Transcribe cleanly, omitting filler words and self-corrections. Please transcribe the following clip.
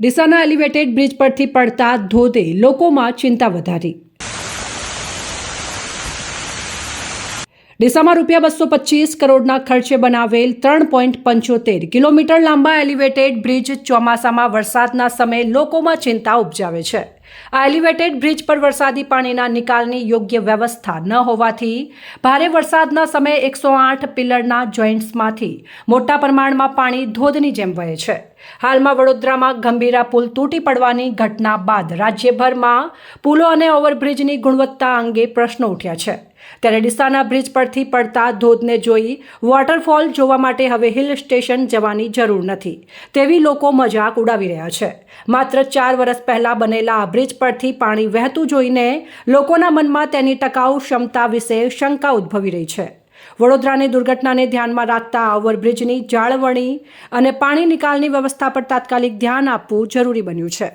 ડીસાના elevated bridge પરથી પડતા ધોધે લોકોમાં ચિંતા વધારી। ડીસામાં ₹225 કરોડના ખર્ચે બનાવેલ 3.75 કિલોમીટર લાંબા એલિવેટેડ બ્રિજ ચોમાસામાં વરસાદના સમયે લોકોમાં ચિંતા ઉપજાવે છે। આ એલિવેટેડ બ્રિજ પર વરસાદી પાણીના નિકાલની યોગ્ય વ્યવસ્થા ન હોવાથી ભારે વરસાદના સમયે 108 પિલરના જોઇન્ટ્સમાંથી મોટા પ્રમાણમાં પાણી ધોધની જેમ વહે છે। હાલમાં વડોદરામાં ગંભીરા પુલ તૂટી પડવાની ઘટના બાદ રાજ્યભરમાં પુલો અને ઓવરબ્રિજની ગુણવત્તા અંગે પ્રશ્નો ઉઠ્યા છે। ત્યારે ડીસાના બ્રિજ પરથી પડતા ધોધને જોઈ વોટરફોલ જોવા માટે હવે હિલ સ્ટેશન જવાની જરૂર નથી તેવી લોકો મજાક ઉડાવી રહ્યા છે। માત્ર 4 વર્ષ પહેલા બનેલા આ બ્રિજ પરથી પાણી વહેતું જોઈને લોકોના મનમાં તેની ટકાઉ ક્ષમતા વિશે શંકા ઉદ્ભવી રહી છે। વડોદરાની દુર્ઘટનાને ધ્યાનમાં રાખતા ઓવરબ્રિજની જાળવણી અને પાણી નિકાલની વ્યવસ્થા પર તાત્કાલિક ધ્યાન આપવું જરૂરી બન્યું છે।